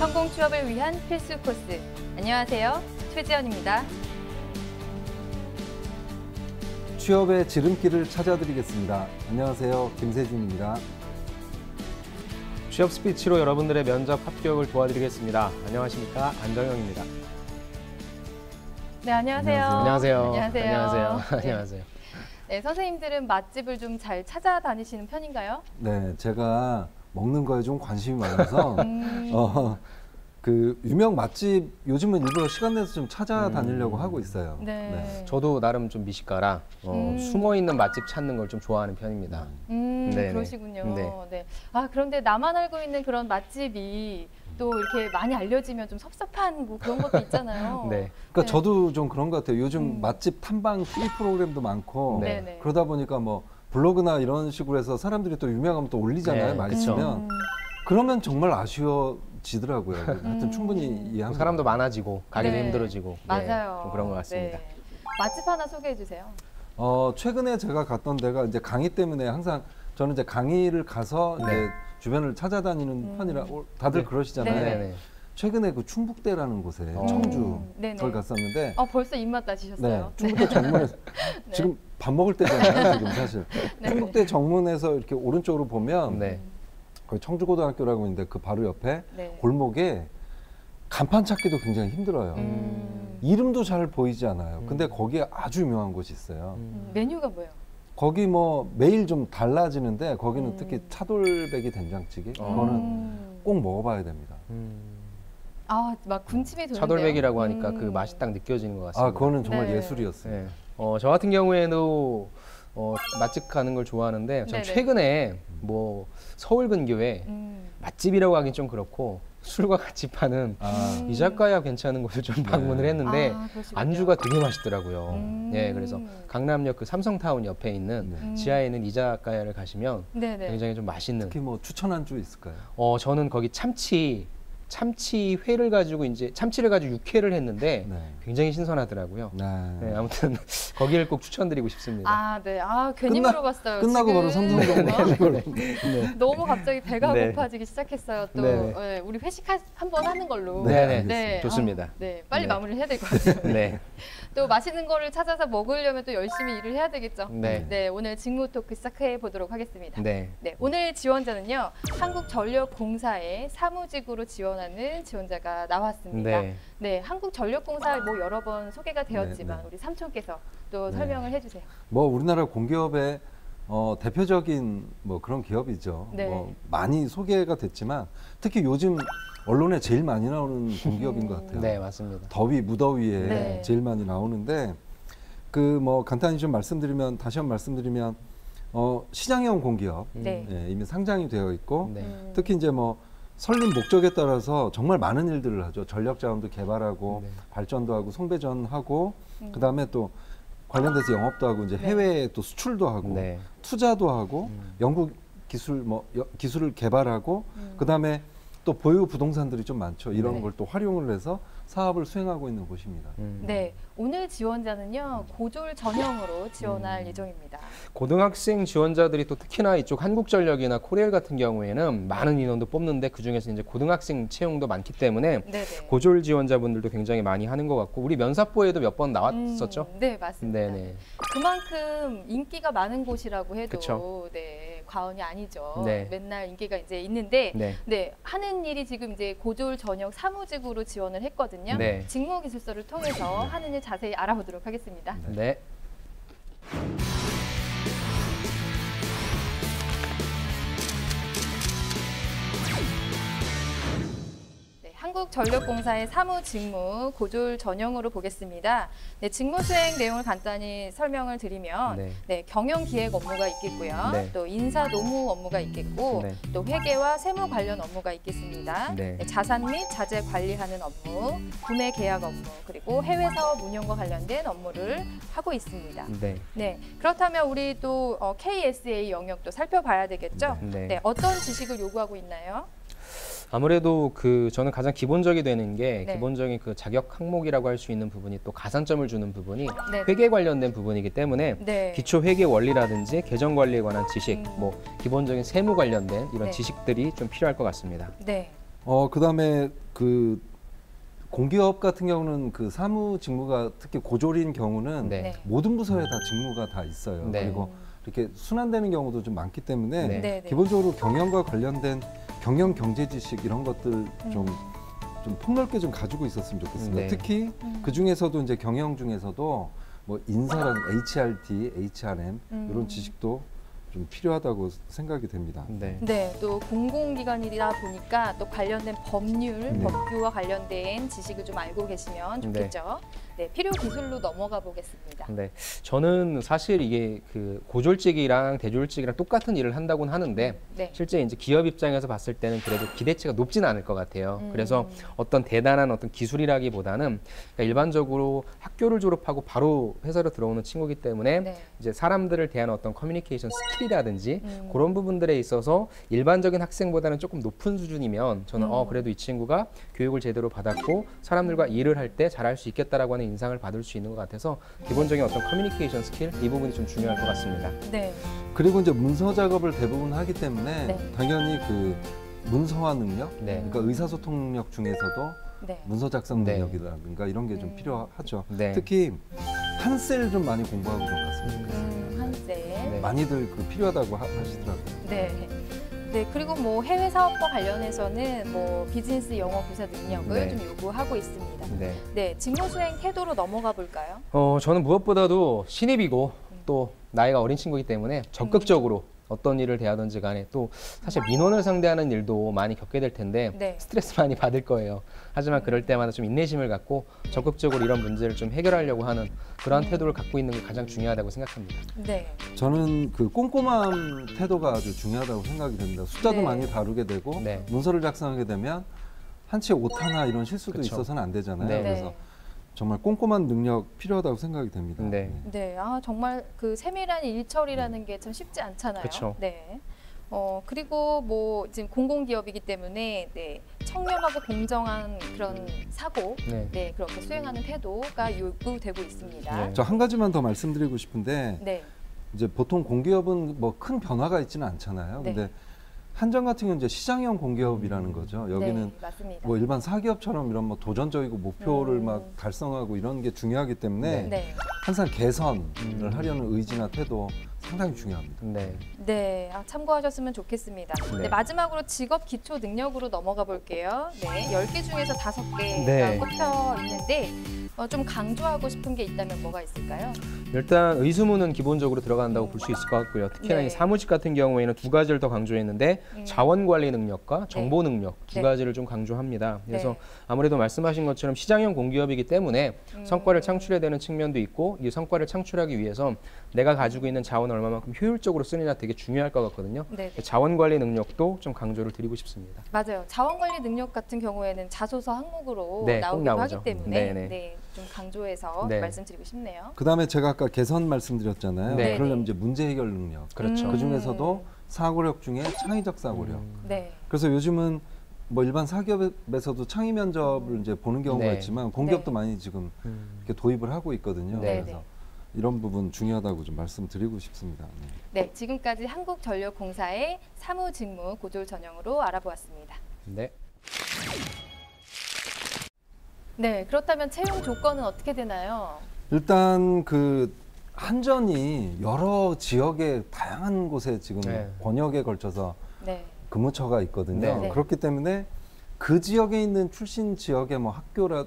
성공 취업을 위한 필수 코스. 안녕하세요. 최지연입니다. 취업의 지름길을 찾아드리겠습니다. 안녕하세요. 김세진입니다. 취업 스피치로 여러분들의 면접 합격을 도와드리겠습니다. 안녕하십니까? 안정영입니다. 네, 안녕하세요. 안녕하세요. 안녕하세요. 안녕하세요. 네. 안녕하세요. 네, 선생님들은 맛집을 좀 잘 찾아다니시는 편인가요? 네, 제가 먹는 거에 좀 관심이 많아서 그 유명 맛집 요즘은 일부러 시간 내서 좀 찾아다니려고 하고 있어요. 네. 저도 나름 좀 미식가라 숨어있는 맛집 찾는 걸 좀 좋아하는 편입니다. 네네. 그러시군요. 네. 네. 아, 그런데 나만 알고 있는 그런 맛집이 또 이렇게 많이 알려지면 좀 섭섭한 뭐 그런 것도 있잖아요. 네. 그러니까 네. 저도 좀 그런 것 같아요. 요즘 맛집 탐방 TV 프로그램도 많고 네. 그러다 보니까 뭐 블로그나 이런 식으로 해서 사람들이 또 유명하면 또 올리잖아요. 네, 맛있으면. 그러면 정말 아쉬워지더라고요. 하여튼 충분히 이해합니다. 사람도 많아지고 가기도 네. 힘들어지고 맞아요. 네, 좀 그런 것 같습니다. 네. 맛집 하나 소개해 주세요. 최근에 제가 갔던 데가 이제 강의 때문에 항상 저는 이제 강의를 가서 네. 이제 주변을 찾아다니는 편이라 다들 네. 그러시잖아요. 네. 네네. 최근에 그 충북대라는 곳에 청주 네네. 걸 갔었는데 벌써 입맛 네, 나시셨어요? 충북대 정문에서 지금 밥 먹을 때잖아요. 지금 사실 네. 충북대 정문에서 이렇게 오른쪽으로 보면 네. 거기 청주고등학교라고 있는데 그 바로 옆에 네. 골목에 간판 찾기도 굉장히 힘들어요. 이름도 잘 보이지 않아요. 근데 거기에 아주 유명한 곳이 있어요. 메뉴가 뭐예요? 거기 뭐 매일 좀 달라지는데 거기는 특히 차돌배기 된장찌개 그거는 꼭 먹어봐야 됩니다. 아, 막 군침이 도는데요. 차돌백이라고 하니까 그 맛이 딱 느껴지는 것 같습니다. 아, 그거는 정말 네. 예술이었어요. 네. 저 같은 경우에도 맛집 가는 걸 좋아하는데 전 네네. 최근에 뭐 서울 근교에 맛집이라고 하긴 좀 그렇고 술과 같이 파는 이자카야 괜찮은 곳을 좀 방문을 했는데 그러시군요. 안주가 되게 맛있더라고요. 네, 그래서 강남역 그 삼성타운 옆에 있는 지하에 있는 이자카야를 가시면 네네. 굉장히 좀 맛있는. 특히 뭐 추천한 주 있을까요? 저는 거기 참치회를 가지고 이제 참치를 가지고 육회를 했는데 네. 굉장히 신선하더라고요. 네, 아무튼 거기를 꼭 추천드리고 싶습니다. 아, 네. 아, 괜히 물어봤어요. 끝나고 지금. 바로 삼성동으로 너무 갑자기 배가 네. 고파지기 시작했어요. 또 네네. 네, 우리 회식 한번 하는 걸로. 네네. 네. 좋습니다. 네, 빨리 네. 마무리를 해야 될 것 같아요. 네. 또 맛있는 거를 찾아서 먹으려면 또 열심히 일을 해야 되겠죠. 네. 오늘 직무 토크 시작해 보도록 하겠습니다. 네. 네, 오늘 지원자는요, 한국전력공사에 사무직으으로 지원하는 지원자가 나왔습니다. 네. 네, 한국전력공사 뭐 여러 번 소개가 되었지만 네. 우리 삼촌께서 또 설명을 해주세요. 뭐 우리나라 공기업의 대표적인 뭐 그런 기업이죠. 네. 뭐 많이 소개가 됐지만 특히 요즘 언론에 제일 많이 나오는 공기업인 것 같아요. 네, 맞습니다. 더위, 무더위에 네. 제일 많이 나오는데 그 뭐 간단히 좀 다시 한번 말씀드리면 시장형 공기업 네. 이미 상장이 되어 있고 네. 특히 이제 뭐 설립 목적에 따라서 정말 많은 일들을 하죠. 전력 자원도 개발하고 네. 발전도 하고 송배전하고 그다음에 또 관련돼서 영업도 하고 이제 해외에 또 수출도 하고 네. 투자도 하고 연구 기술 기술을 개발하고 그다음에 또 보유 부동산들이 좀 많죠. 이런 네. 걸 또 활용을 해서 사업을 수행하고 있는 곳입니다. 네, 오늘 지원자는요, 고졸 전형으로 지원할 예정입니다. 고등학생 지원자들이 또 특히나 이쪽 한국전력이나 코레일 같은 경우에는 많은 인원도 뽑는데 그중에서 이제 고등학생 채용도 많기 때문에 네네. 고졸 지원자분들도 굉장히 많이 하는 것 같고 우리 면사포에도 몇 번 나왔었죠. 네, 맞습니다. 네네. 그만큼 인기가 많은 곳이라고 해도 그쵸. 네, 과언이 아니죠. 네. 맨날 인기가 이제 있는데 네. 하는 일이 지금 이제 고졸 전역 사무직으로 지원을 했거든요. 네. 직무기술서를 통해서 하는 일 자세히 알아보도록 하겠습니다. 네. 한국전력공사의 사무직무 고졸 전형으로 보겠습니다. 네, 직무 수행 내용을 간단히 설명을 드리면 경영기획 업무가 있겠고요. 또 인사 노무 업무가 있겠고 또 회계와 세무 관련 업무가 있겠습니다. 자산 및 자재 관리하는 업무, 구매 계약 업무, 그리고 해외 사업 운영과 관련된 업무를 하고 있습니다. 네, 그렇다면 우리 또 KSA 영역도 살펴봐야 되겠죠? 네, 어떤 지식을 요구하고 있나요? 아무래도 저는 가장 기본적이 되는 게 기본적인 그 자격 항목이라고 할 수 있는 부분이 또 가산점을 주는 부분이 회계 관련된 부분이기 때문에 기초 회계 원리라든지 계정 관리에 관한 지식, 뭐 기본적인 세무 관련된 이런 지식들이 좀 필요할 것 같습니다. 그다음에 그 공기업 같은 경우는 그 사무 직무가 특히 고졸인 경우는 네. 모든 부서에 다 직무가 다 있어요. 네. 그리고 이렇게 순환되는 경우도 좀 많기 때문에 네. 기본적으로 경영과 관련된 경영 경제 지식 이런 것들 좀 폭넓게 좀 가지고 있었으면 좋겠습니다. 네. 특히 그 중에서도 이제 경영 중에서도 뭐 인사라는 HRT, HRM 이런 지식도 좀 필요하다고 생각이 됩니다. 네. 네, 또 공공기관이다 보니까 또 관련된 법률, 법규와 관련된 지식을 좀 알고 계시면 좋겠죠. 네, 필요 기술로 넘어가 보겠습니다. 네, 저는 사실 이게 그 고졸직이랑 대졸직이랑 똑같은 일을 한다고는 하는데 실제 이제 기업 입장에서 봤을 때는 그래도 기대치가 높지는 않을 것 같아요. 그래서 어떤 대단한 어떤 기술이라기보다는 그러니까 일반적으로 학교를 졸업하고 바로 회사로 들어오는 친구이기 때문에 이제 사람들을 대하는 어떤 커뮤니케이션 스킬이라든지 그런 부분들에 있어서 일반적인 학생보다는 조금 높은 수준이면 저는 그래도 이 친구가 교육을 제대로 받았고 사람들과 일을 할 때 잘할 수 있겠다라고 하는 인상을 받을 수 있는 것 같아서 기본적인 어떤 커뮤니케이션 스킬 이 부분이 좀 중요할 것 같습니다. 네. 그리고 이제 문서 작업을 대부분 하기 때문에 당연히 그 문서화 능력, 그러니까 의사소통 능력 중에서도 문서 작성 능력이라든가 이런 게 좀 필요하죠. 특히 한셀 좀 많이 공부하고 좀 갔으면 좋겠습니다. 한셀. 많이들 그 필요하다고 하시더라고요. 네. 네, 그리고 뭐 해외 사업과 관련해서는 뭐 비즈니스 영어 구사 능력을 좀 요구하고 있습니다. 네, 직무 수행 태도로 넘어가 볼까요? 저는 무엇보다도 신입이고 또 나이가 어린 친구이기 때문에 적극적으로 어떤 일을 대하든지 간에 또 사실 민원을 상대하는 일도 많이 겪게 될 텐데 스트레스 많이 받을 거예요. 하지만 그럴 때마다 좀 인내심을 갖고 적극적으로 이런 문제를 좀 해결하려고 하는 그러한 태도를 갖고 있는 게 가장 중요하다고 생각합니다. 네. 저는 그 꼼꼼한 태도가 아주 중요하다고 생각이 됩니다. 숫자도 많이 다루게 되고 문서를 작성하게 되면 한치의 오타나 이런 실수도 있어서는 안 되잖아요. 그래서 정말 꼼꼼한 능력 필요하다고 생각이 됩니다. 네, 아 정말 그 세밀한 일처리라는 게 참 쉽지 않잖아요. 그쵸. 네. 그리고 뭐 지금 공공기업이기 때문에 청렴하고 공정한 그런 사고, 그렇게 수행하는 태도가 요구되고 있습니다. 저 한 가지만 더 말씀드리고 싶은데 이제 보통 공기업은 뭐 큰 변화가 있지는 않잖아요. 근데 한전 같은 경우는 이제 시장형 공기업이라는 거죠. 여기는 뭐 일반 사기업처럼 이런 뭐 도전적이고 목표를 막 달성하고 이런 게 중요하기 때문에 항상 개선을 하려는 의지나 태도 상당히 중요합니다. 네, 참고하셨으면 좋겠습니다. 마지막으로 직업 기초 능력으로 넘어가 볼게요. 10개 중에서 5개가 꼽혀 있는데 좀 강조하고 싶은 게 있다면 뭐가 있을까요? 일단 의수문은 기본적으로 들어간다고 볼 수 있을 것 같고요. 특히나 이 사무직 같은 경우에는 두 가지를 더 강조했는데 자원관리 능력과 정보 능력 두 가지를 좀 강조합니다. 그래서 아무래도 말씀하신 것처럼 시장형 공기업이기 때문에 성과를 창출해야 되는 측면도 있고 이 성과를 창출하기 위해서 내가 가지고 있는 자원을 얼마만큼 효율적으로 쓰느냐 되게 중요할 것 같거든요. 자원관리 능력도 좀 강조를 드리고 싶습니다. 맞아요. 자원관리 능력 같은 경우에는 자소서 항목으로 나오기도 하기 때문에 좀 강조해서 말씀드리고 싶네요. 그다음에 제가 아까 개선 말씀드렸잖아요. 그러려면 이제 문제 해결 능력. 그 중에서도 사고력 중에 창의적 사고력. 그래서 요즘은 뭐 일반 사기업에서도 창의 면접을 이제 보는 경우가 있지만 공기업도 많이 지금 이렇게 도입을 하고 있거든요. 그래서 이런 부분 중요하다고 좀 말씀드리고 싶습니다. 네, 지금까지 한국전력공사의 사무직무 고졸 전형으로 알아보았습니다. 네, 그렇다면 채용 조건은 어떻게 되나요? 일단 그 한전이 여러 지역의 다양한 곳에 지금 권역에 걸쳐서 근무처가 있거든요. 그렇기 때문에 그 지역에 있는 출신 지역의 뭐 학교를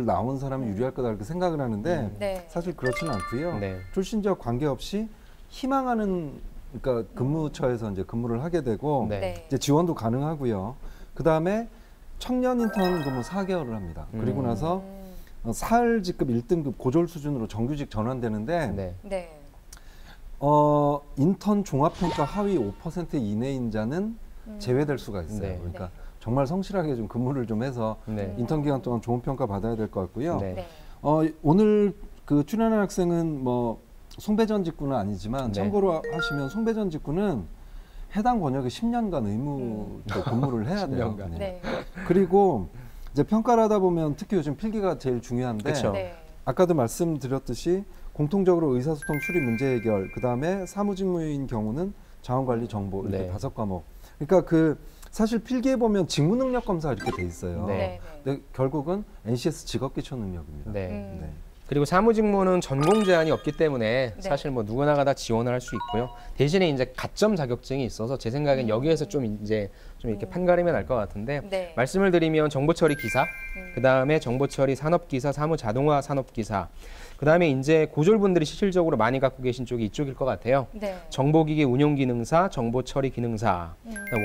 나온 사람이 유리할 거다 이렇게 생각을 하는데 사실 그렇지는 않고요. 출신 지역 관계없이 희망하는 그러니까 근무처에서 이제 근무를 하게 되고 이제 지원도 가능하고요. 그 다음에 청년 인턴 근무 4개월을 합니다. 그리고 나서 사흘 직급 1등급 고졸 수준으로 정규직 전환되는데 인턴 종합평가 하위 5% 이내인 자는 제외될 수가 있어요. 그러니까 정말 성실하게 좀 근무를 좀 해서 인턴 기간 동안 좋은 평가 받아야 될 것 같고요. 오늘 그 출연한 학생은 뭐 송배전 직구는 아니지만 참고로 하시면 송배전 직구는 해당 권역에 10년간 의무 근무를 해야 돼요. 그리고 이제 평가를 하다 보면 특히 요즘 필기가 제일 중요한데 아까도 말씀드렸듯이 공통적으로 의사소통 수립 문제 해결, 그 다음에 사무직무인 경우는 자원관리 정보 이렇게 5과목. 그러니까 그 사실 필기에 보면 직무 능력 검사 이렇게 돼 있어요. 네. 근데 결국은 NCS 직업 기초 능력입니다. 네. 네. 그리고 사무직무는 전공 제한이 없기 때문에 사실 뭐 누구나가 다 지원을 할 수 있고요. 대신에 이제 가점 자격증이 있어서 제 생각엔 여기에서 좀 이렇게 판가름이 날 것 같은데 말씀을 드리면 정보처리 기사, 그 다음에 정보처리 산업기사, 사무자동화 산업기사, 그 다음에 이제 고졸분들이 실질적으로 많이 갖고 계신 쪽이 이쪽일 것 같아요. 정보기기 운용기능사, 정보처리 기능사,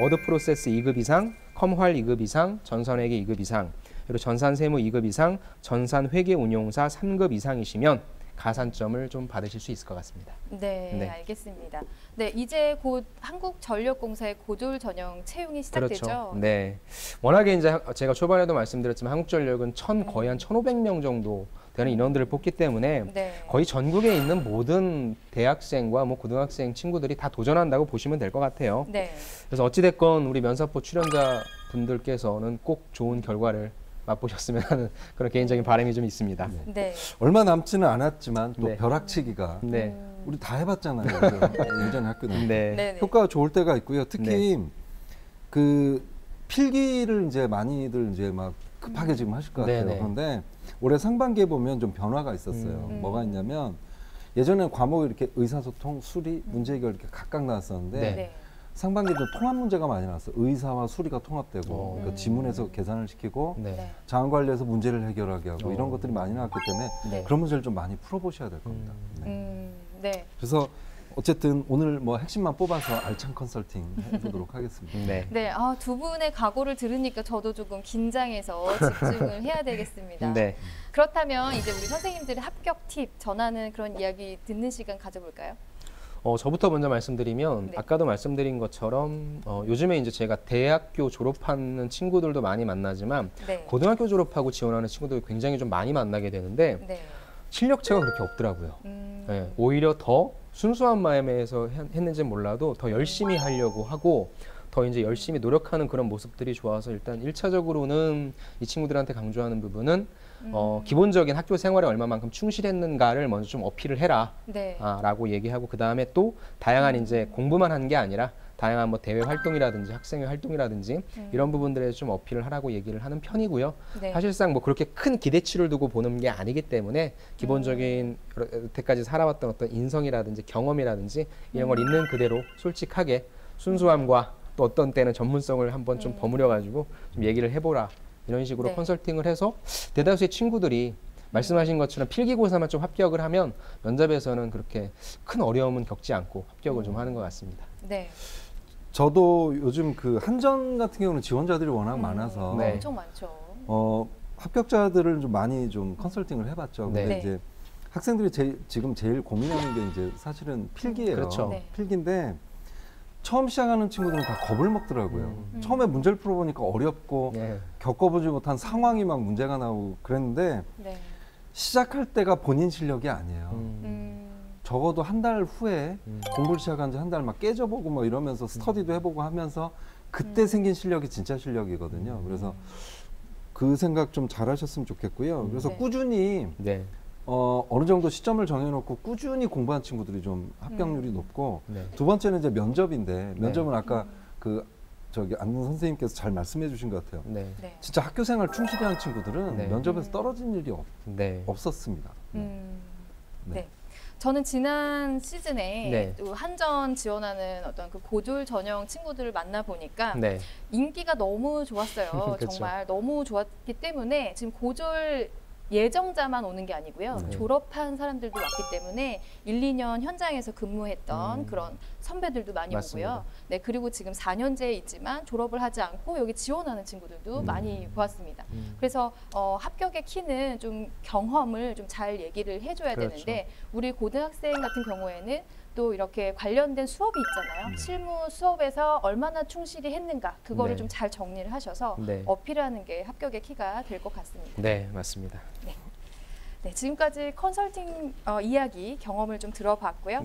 워드프로세스 2급 이상, 컴활 2급 이상, 전산회계 2급 이상, 그리고 전산세무 2급 이상, 전산회계운용사 3급 이상이시면 가산점을 좀 받으실 수 있을 것 같습니다. 네, 알겠습니다. 네, 이제 곧 한국전력공사의 고졸 전형 채용이 시작되죠. 그렇죠. 네, 워낙에 이제 제가 초반에도 말씀드렸지만 한국전력은 거의 한 1,500명 정도 되는 인원들을 뽑기 때문에 거의 전국에 있는 모든 대학생과 뭐 고등학생 친구들이 다 도전한다고 보시면 될 것 같아요. 그래서 어찌됐건 우리 면사포 출연자 분들께서는 꼭 좋은 결과를 맛보셨으면 하는 그런 개인적인 바람이 좀 있습니다. 얼마 남지는 않았지만 또 벼락치기가 우리 다 해봤잖아요. 예전 학교는 효과가 좋을 때가 있고요. 특히 그 필기를 이제 많이들 이제 막 급하게 지금 하실 것 같아요. 그런데 올해 상반기에 보면 좀 변화가 있었어요. 뭐가 있냐면 예전에 과목이 이렇게 의사소통, 수리, 문제해결 이렇게 각각 나왔었는데 상반기에 좀 통합 문제가 많이 나왔어요. 의사와 수리가 통합되고 그러니까 지문에서 계산을 시키고 자원관리에서 문제를 해결하게 하고 이런 것들이 많이 나왔기 때문에 그런 문제를 좀 많이 풀어보셔야 될 겁니다. 그래서 어쨌든 오늘 뭐 핵심만 뽑아서 알찬 컨설팅 해보도록 하겠습니다. 두 분의 각오를 들으니까 저도 조금 긴장해서 집중을 해야 되겠습니다. 그렇다면 이제 우리 선생님들의 합격 팁 전하는 그런 이야기 듣는 시간 가져볼까요? 저부터 먼저 말씀드리면 아까도 말씀드린 것처럼 요즘에 이제 제가 대학교 졸업하는 친구들도 많이 만나지만 고등학교 졸업하고 지원하는 친구들도 굉장히 좀 많이 만나게 되는데 실력차가 그렇게 없더라고요. 오히려 더 순수한 마음에서 했는지 몰라도 더 열심히 하려고 하고 더 이제 열심히 노력하는 그런 모습들이 좋아서 일단 1차적으로는 이 친구들한테 강조하는 부분은 기본적인 학교 생활에 얼마만큼 충실했는가를 먼저 좀 어필을 해라 라고 얘기하고 그 다음에 또 다양한 이제 공부만 한 게 아니라 다양한 뭐 대외 활동이라든지 학생회 활동이라든지 이런 부분들에 좀 어필을 하라고 얘기를 하는 편이고요. 사실상 뭐 그렇게 큰 기대치를 두고 보는 게 아니기 때문에 기본적인 여태까지 살아왔던 어떤 인성이라든지 경험이라든지 이런 걸 있는 그대로 솔직하게 순수함과 또 어떤 때는 전문성을 한번 좀 버무려 가지고 좀 얘기를 해보라 이런 식으로 컨설팅을 해서 대다수의 친구들이 말씀하신 것처럼 필기고사만 좀 합격을 하면 면접에서는 그렇게 큰 어려움은 겪지 않고 합격을 좀 하는 것 같습니다. 저도 요즘 그 한전 같은 경우는 지원자들이 워낙 많아서 엄청 많죠. 합격자들을 좀 많이 좀 컨설팅을 해봤죠. 근데 이제 학생들이 지금 제일 고민하는 게 이제 사실은 필기예요. 필기인데 처음 시작하는 친구들은 다 겁을 먹더라고요. 처음에 문제를 풀어보니까 어렵고 겪어보지 못한 상황이 막 문제가 나오고 그랬는데 시작할 때가 본인 실력이 아니에요. 적어도 한 달 후에 공부를 시작한 지 한 달 막 깨져보고 뭐 이러면서 스터디도 해보고 하면서 그때 생긴 실력이 진짜 실력이거든요. 그래서 그 생각 좀 잘하셨으면 좋겠고요. 그래서 꾸준히 어느 정도 시점을 정해놓고 꾸준히 공부한 친구들이 좀 합격률이 높고 두 번째는 이제 면접인데 면접은 아까 저기 안능 선생님께서 잘 말씀해 주신 것 같아요. 진짜 학교 생활 충실히 한 친구들은 면접에서 떨어진 일이 없었습니다. 저는 지난 시즌에 한전 지원하는 어떤 그 고졸 전형 친구들을 만나 보니까 인기가 너무 좋았어요. 정말 너무 좋았기 때문에 지금 고졸 예정자만 오는 게 아니고요. 졸업한 사람들도 왔기 때문에 1, 2년 현장에서 근무했던 그런 선배들도 많이 오고요. 그리고 지금 4년제에 있지만 졸업을 하지 않고 여기 지원하는 친구들도 많이 보았습니다. 그래서 합격의 키는 좀 경험을 좀 잘 얘기를 해줘야 되는데 우리 고등학생 같은 경우에는 또 이렇게 관련된 수업이 있잖아요. 실무 수업에서 얼마나 충실히 했는가 그거를 좀 잘 정리를 하셔서 어필하는 게 합격의 키가 될 것 같습니다. 네, 맞습니다. 지금까지 컨설팅 이야기 경험을 좀 들어봤고요.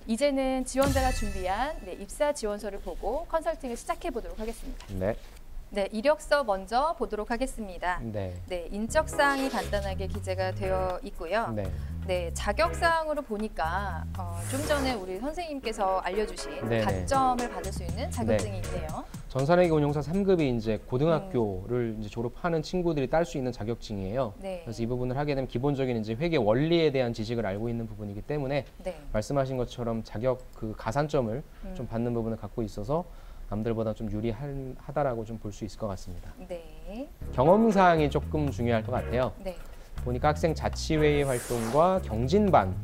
이제는 지원자가 준비한 입사 지원서를 보고 컨설팅을 시작해 보도록 하겠습니다. 이력서 먼저 보도록 하겠습니다. 인적사항이 간단하게 기재가 되어 있고요. 자격사항으로 보니까 좀 전에 우리 선생님께서 알려주신 가점을 받을 수 있는 자격증이 있네요. 전산회계 운용사 3급이 이제 고등학교를 이제 졸업하는 친구들이 딸 수 있는 자격증이에요. 네. 그래서 이 부분을 하게 되면 기본적인 이제 회계 원리에 대한 지식을 알고 있는 부분이기 때문에 네. 말씀하신 것처럼 자격 그 가산점을 좀 받는 부분을 갖고 있어서 남들보다 좀 유리하다라고 좀 볼 수 있을 것 같습니다. 네. 경험 사항이 조금 중요할 것 같아요. 네. 보니까 학생 자치회의 활동과 경진반의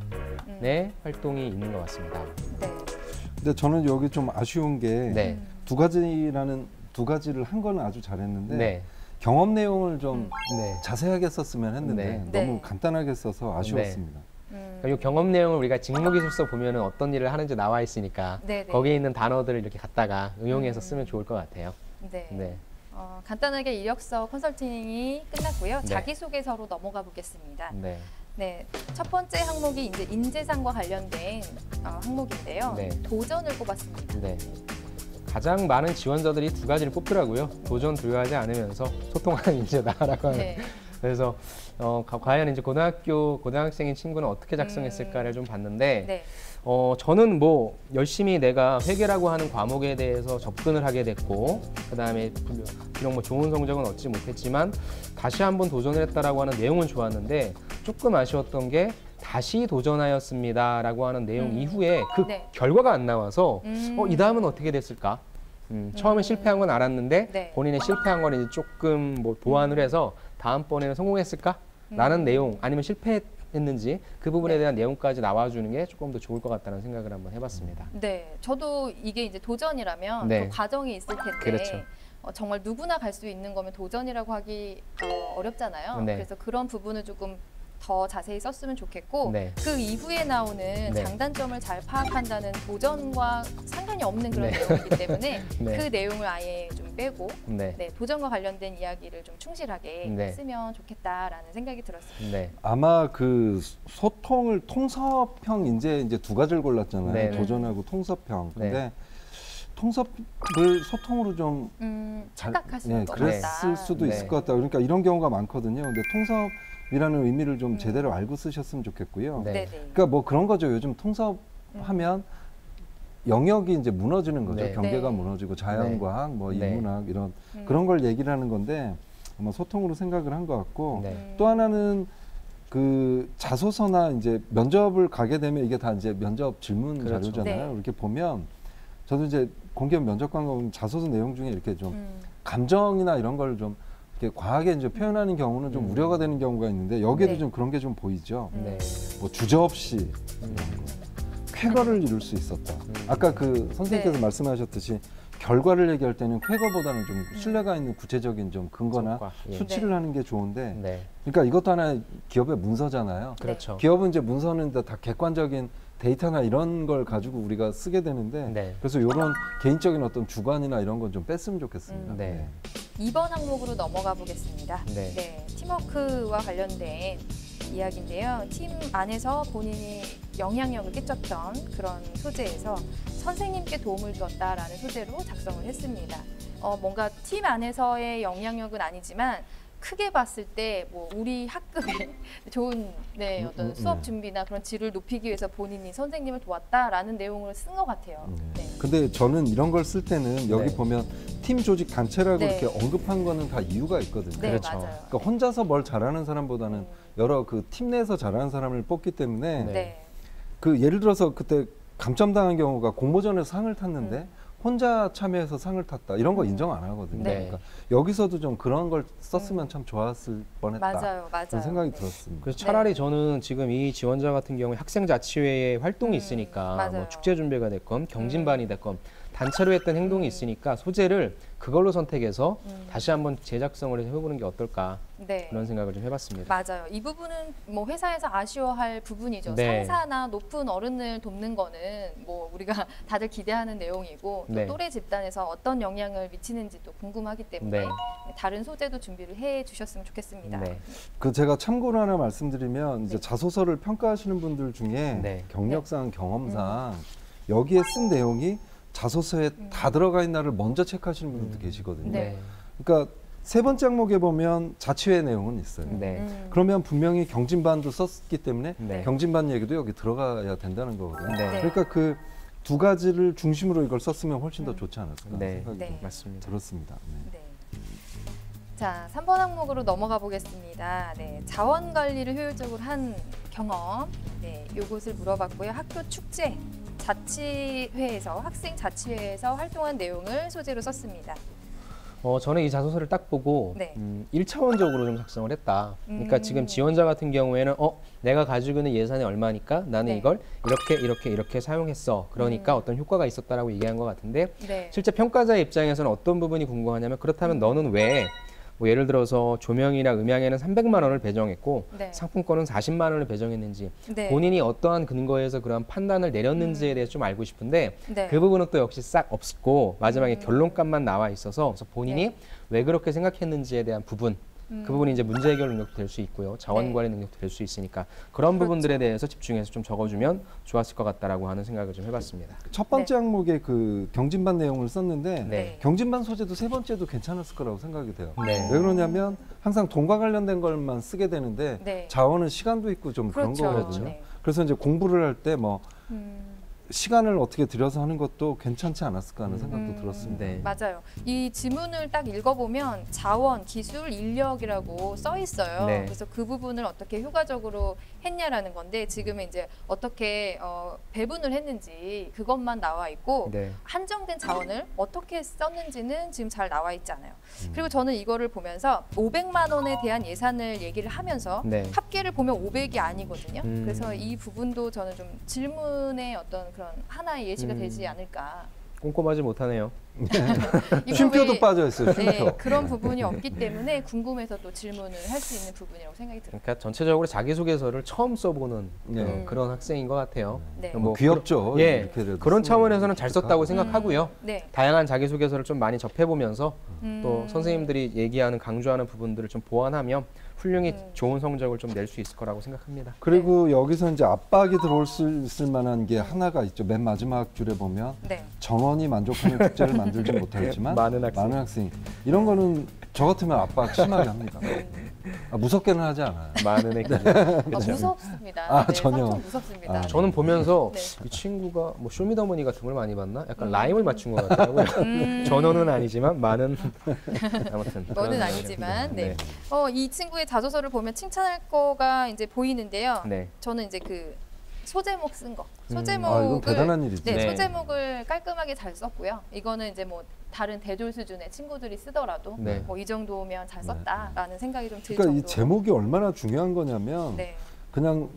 활동이 있는 것 같습니다. 네. 근데 저는 여기 좀 아쉬운 게 네. 두 가지를 한 거는 아주 잘했는데 네. 경험 내용을 좀 자세하게 썼으면 했는데 너무 간단하게 써서 아쉬웠습니다. 이 경험 내용을 우리가 직무기술서 보면은 어떤 일을 하는지 나와 있으니까 거기에 있는 단어들을 이렇게 갖다가 응용해서 쓰면 좋을 것 같아요. 네. 간단하게 이력서 컨설팅이 끝났고요. 자기소개서로 넘어가 보겠습니다. 네, 첫 번째 항목이 이제 인재상과 관련된 항목인데요. 도전을 뽑았습니다. 가장 많은 지원자들이 두 가지를 뽑더라고요. 도전 두려워하지 않으면서 소통하는 인재다라고 하는. 그래서 과연 이제 고등학생인 친구는 어떻게 작성했을까를 좀 봤는데 저는 뭐 열심히 내가 회계라고 하는 과목에 대해서 접근을 하게 됐고 그다음에 비록 뭐 좋은 성적은 얻지 못했지만 다시 한번 도전을 했다라고 하는 내용은 좋았는데 조금 아쉬웠던 게 다시 도전하였습니다라고 하는 내용 이후에 그 결과가 안 나와서 이 다음은 어떻게 됐을까? 처음에 실패한 건 알았는데 본인의 실패한 건 이제 조금 뭐 보완을 해서 다음번에는 성공했을까? 라는 내용 아니면 실패했는지 그 부분에 대한 내용까지 나와주는 게 조금 더 좋을 것 같다는 생각을 한번 해봤습니다. 네, 저도 이게 이제 도전이라면 또 과정이 있을 텐데 그렇죠. 정말 누구나 갈 수 있는 거면 도전이라고 하기 어렵잖아요. 그래서 그런 부분을 조금 더 자세히 썼으면 좋겠고 그 이후에 나오는 장단점을 잘 파악한다는 도전과 상관이 없는 그런 내용이기 때문에 그 내용을 아예 좀 빼고 도전과 관련된 이야기를 좀 충실하게 쓰면 좋겠다라는 생각이 들었습니다. 아마 그 소통을 통섭형 이제 두 가지를 골랐잖아요. 도전하고 통섭형. 근데 통섭을 소통으로 좀 착각하시는 것 같다. 그랬을 수도 있을 것 같다. 그러니까 이런 경우가 많거든요. 근데 통섭이라는 의미를 좀 제대로 알고 쓰셨으면 좋겠고요. 그러니까 뭐 그런 거죠. 요즘 통섭하면 영역이 이제 무너지는 거죠. 경계가 무너지고 자연과학, 뭐 인문학 이런 그런 걸 얘기를 하는 건데 아마 소통으로 생각을 한 것 같고 또 하나는 그 자소서나 이제 면접을 가게 되면 이게 다 이제 면접 질문 자료잖아요. 이렇게 보면 저도 이제 공기업 면접관 가면 자소서 내용 중에 이렇게 좀 감정이나 이런 걸 좀 이렇게 과하게 이제 표현하는 경우는 좀 우려가 되는 경우가 있는데 여기에도 좀 그런 게 좀 보이죠. 뭐 주저없이 쾌거를 이룰 수 있었다. 아까 그 선생님께서 말씀하셨듯이 결과를 얘기할 때는 쾌거보다는 좀 신뢰가 있는 구체적인 좀 근거나 수치를 하는 게 좋은데 그러니까 이것도 하나의 기업의 문서잖아요. 그렇죠. 기업은 이제 문서는 다 객관적인 데이터나 이런 걸 가지고 우리가 쓰게 되는데 그래서 이런 개인적인 어떤 주관이나 이런 건 좀 뺐으면 좋겠습니다. 2번 항목으로 넘어가 보겠습니다. 팀워크와 관련된 이야기인데요. 팀 안에서 본인이 영향력을 끼쳤던 그런 소재에서 선생님께 도움을 주었다라는 소재로 작성을 했습니다. 뭔가 팀 안에서의 영향력은 아니지만 크게 봤을 때 뭐 우리 학급에 좋은 어떤 수업 준비나 그런 질을 높이기 위해서 본인이 선생님을 도왔다라는 내용을 쓴 것 같아요. 근데 저는 이런 걸 쓸 때는 여기 보면 팀 조직 단체라고 이렇게 언급한 거는 다 이유가 있거든요. 맞아요. 그러니까 혼자서 뭘 잘하는 사람보다는 여러 그 팀 내에서 잘하는 사람을 뽑기 때문에 그 예를 들어서 그때 감점당한 경우가 공모전에서 상을 탔는데 혼자 참여해서 상을 탔다 이런 거 인정 안 하거든요. 그러니까 여기서도 좀 그런 걸 썼으면 참 좋았을 뻔했다. 맞아요. 그런 생각이 들었습니다. 그래서 차라리 저는 지금 이 지원자 같은 경우에 학생자치회에 활동이 있으니까 뭐 축제 준비가 됐건 경진반이 됐건 단체로 했던 행동이 있으니까 소재를 그걸로 선택해서 다시 한번 재작성을 해서 해보는 게 어떨까 그런 생각을 좀 해봤습니다. 맞아요. 이 부분은 뭐 회사에서 아쉬워할 부분이죠. 상사나 높은 어른을 돕는 거는 뭐 우리가 다들 기대하는 내용이고 또 또래 집단에서 어떤 영향을 미치는지도 궁금하기 때문에 다른 소재도 준비를 해 주셨으면 좋겠습니다. 그 제가 참고로 하나 말씀드리면 이제 자소서를 평가하시는 분들 중에 경력상 경험상 여기에 쓴 내용이 자소서에 다 들어가 있나를 먼저 체크하시는 분들도 계시거든요. 그러니까 세 번째 항목에 보면 자치회 내용은 있어요. 그러면 분명히 경진반도 썼기 때문에 경진반 얘기도 여기 들어가야 된다는 거거든요. 그러니까 그 두 가지를 중심으로 이걸 썼으면 훨씬 더 좋지 않았을까 생각이 맞습니다. 들었습니다. 네. 자, 3번 항목으로 넘어가 보겠습니다. 네, 자원 관리를 효율적으로 한 경험, 요것을 물어봤고요. 학교 축제, 자치회에서 학생 자치회에서 활동한 내용을 소재로 썼습니다. 저는 이 자소서를 딱 보고 1차원적으로 좀 작성을 했다. 그러니까 지금 지원자 같은 경우에는 내가 가지고 있는 예산이 얼마니까 나는 이걸 이렇게 사용했어. 그러니까 어떤 효과가 있었다라고 얘기한 것 같은데 실제 평가자의 입장에서는 어떤 부분이 궁금하냐면 그렇다면 너는 왜 뭐 예를 들어서 조명이나 음향에는 300만 원을 배정했고 상품권은 40만 원을 배정했는지 본인이 어떠한 근거에서 그런 판단을 내렸는지에 대해서 좀 알고 싶은데 그 부분은 또 역시 싹 없고 마지막에 결론값만 나와 있어서 그래서 본인이 왜 그렇게 생각했는지에 대한 부분 그 부분이 이제 문제 해결 능력도 될 수 있고요. 자원 관리 능력도 될 수 있으니까 그런 부분들에 대해서 집중해서 좀 적어주면 좋았을 것 같다라고 하는 생각을 좀 해봤습니다. 첫 번째 항목에 그 경진반 내용을 썼는데 경진반 소재도 세 번째도 괜찮았을 거라고 생각이 돼요. 왜 그러냐면 항상 돈과 관련된 것만 쓰게 되는데 자원은 시간도 있고 좀 그런 거거든요. 그래서 이제 공부를 할 때 뭐 시간을 어떻게 들여서 하는 것도 괜찮지 않았을까 하는 생각도 들었습니다. 맞아요. 이 지문을 딱 읽어보면 자원, 기술, 인력이라고 써 있어요. 그래서 그 부분을 어떻게 효과적으로 했냐라는 건데 지금은 이제 어떻게 배분을 했는지 그것만 나와 있고 한정된 자원을 어떻게 썼는지는 지금 잘 나와 있지 않아요. 그리고 저는 이거를 보면서 500만 원에 대한 예산을 얘기를 하면서 합계를 보면 500이 아니거든요. 그래서 이 부분도 저는 좀 질문의 어떤 그런 하나의 예시가 되지 않을까. 꼼꼼하지 못하네요. 쉼표도 빠져있어요. 쉼표. 그런 부분이 없기 때문에 궁금해서 또 질문을 할 수 있는 부분이라고 생각이 들어요. 그러니까 전체적으로 자기소개서를 처음 써보는 그런 학생인 것 같아요. 뭐 귀엽죠. 그런 차원에서는 잘 썼다고 생각하고요. 다양한 자기소개서를 좀 많이 접해보면서 또 선생님들이 얘기하는 강조하는 부분들을 좀 보완하면 훌륭히 좋은 성적을 좀 낼 수 있을 거라고 생각합니다. 그리고 여기서 이제 압박이 들어올 수 있을 만한 게 하나가 있죠. 맨 마지막 줄에 보면 전원이 만족하는 국제를 만들지 못하였지만 많은 학생이 이런 거는 저 같으면 압박 심하게 합니다. 무섭게는 하지 않아요. 많은 애기. 무섭습니다. 전혀. 무섭습니다. 저는 보면서 이 친구가 뭐 쇼미더머니 같은 걸 많이 봤나? 약간 라임을 맞춘 것 같더라고요. 전원은 아니지만 많은 아무튼. 너는 아니지만 이 친구의 자소서를 보면 칭찬할 거가 이제 보이는데요. 저는 이제 그 소제목 쓴 거. 소제목을 이건 대단한 일이죠. 소제목을 깔끔하게 잘 썼고요. 이거는 이제 뭐 다른 대졸 수준의 친구들이 쓰더라도 뭐 이 정도면 잘 썼다라는 생각이 좀 들 정도로. 그러니까 이 제목이 얼마나 중요한 거냐면 그냥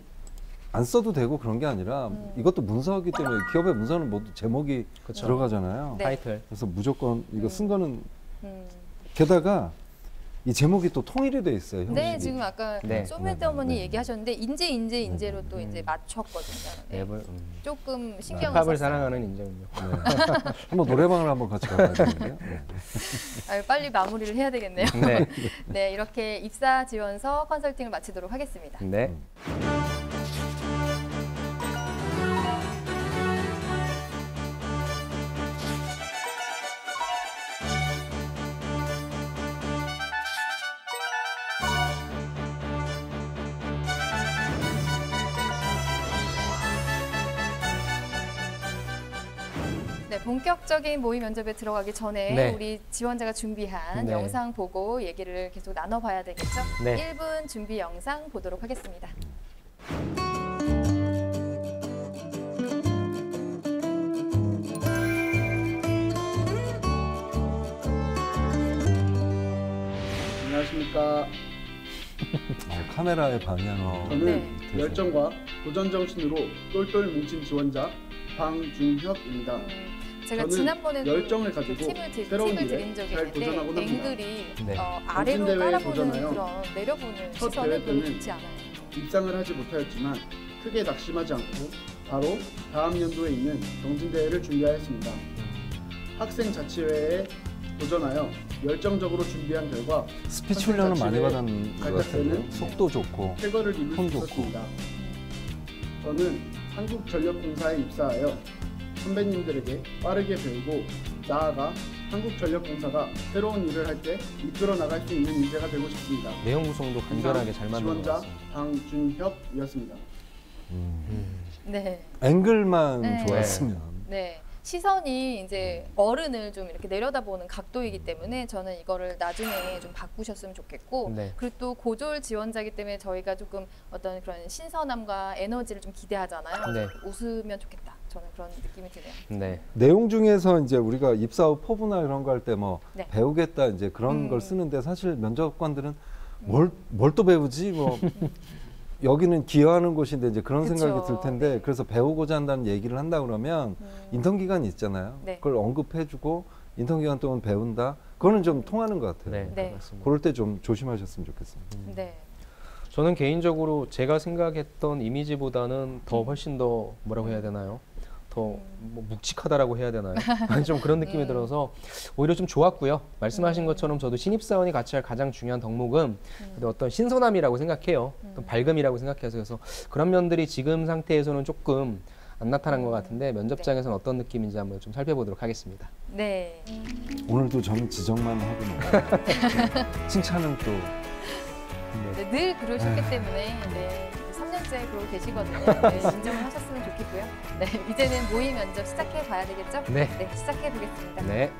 안 써도 되고 그런 게 아니라 이것도 문서이기 때문에 기업의 문서는 모두 제목이 들어가잖아요. 타이틀. 그래서 무조건 이거 쓴 거는 게다가 이 제목이 또 통일이 돼 있어요. 형식이. 지금 아까 쇼미더머니 얘기하셨는데 인재로 또 이제 맞췄거든요. 조금 신경을 힙합을 사랑하는 인재군요. 한번 노래방을 한번 같이 가봐야 되는데요. 빨리 마무리를 해야 되겠네요. 이렇게 입사 지원서 컨설팅을 마치도록 하겠습니다. 본격적인 모의 면접에 들어가기 전에 우리 지원자가 준비한 영상 보고 얘기를 계속 나눠봐야 되겠죠? 1분 준비 영상 보도록 하겠습니다. 안녕하십니까. 카메라의 방향. 저는 열정과 도전 정신으로 똘똘 뭉친 지원자 방준혁입니다. 제가 지난번에 열정을 가지고 새로운 팁을 드린 적이 있는데 앵글이 아래로 깔아보는 그런 내려보는 시선은 별로 좋지 않아요. 입상을 하지 못하였지만 크게 낙심하지 않고 바로 다음 연도에 있는 경진대회를 준비하였습니다. 학생 자치회에 도전하여 열정적으로 준비한 결과 스피치 훈련을 많이 받은 것 같아요. 속도 좋고 쾌거를 이룰 수 있었습니다. 저는 한국전력공사에 입사하여 선배님들에게 빠르게 배우고 나아가 한국전력공사가 새로운 일을 할 때 이끌어 나갈 수 있는 인재가 되고 싶습니다. 내용 구성도 간결하게 잘 만든 것 같습니다. 지원자 방준혁이었습니다. 앵글만 좋았으면 네. 시선이 이제 어른을 좀 이렇게 내려다보는 각도이기 때문에 저는 이거를 나중에 좀 바꾸셨으면 좋겠고 네. 그리고 또 고졸 지원자이기 때문에 저희가 조금 어떤 그런 신선함과 에너지를 좀 기대하잖아요. 네. 웃으면 좋겠다. 저는 그런 느낌이 드네요. 네. 내용 중에서 이제 우리가 입사 후 포부나 이런 거 할 때 뭐 네. 배우겠다 이제 그런 걸 쓰는데 사실 면접관들은 뭘 또 배우지 뭐 여기는 기여하는 곳인데 이제 그런 그쵸. 생각이 들 텐데 네. 그래서 배우고자 한다는 얘기를 한다 그러면 인턴 기간이 있잖아요. 네. 그걸 언급해주고 인턴 기간 동안 배운다. 그거는 좀 통하는 것 같아요. 네, 네. 맞습니다. 그럴 때 좀 조심하셨으면 좋겠습니다. 네. 저는 개인적으로 제가 생각했던 이미지보다는 더 훨씬 더 뭐라고 해야 되나요? 더 뭐 묵직하다라고 해야 되나요? 좀 그런 느낌이 들어서 오히려 좀 좋았고요. 말씀하신 것처럼 저도 신입사원이 같이 할 가장 중요한 덕목은 어떤 신선함이라고 생각해요. 어떤 밝음이라고 생각해서 그래서 그런 면들이 지금 상태에서는 조금 안 나타난 것 같은데 면접장에서는 어떤 느낌인지 한번 좀 살펴보도록 하겠습니다. 네. 오늘도 저는 지적만 하고 넘어가요. 칭찬은 또 네, 늘 그러셨기 때문에 네, 3년째 그러고 계시거든요. 네, 인정을 하셨으면 좋겠고요. 네, 이제는 모의 면접 시작해 봐야 되겠죠? 네. 네, 시작해 보겠습니다. 네.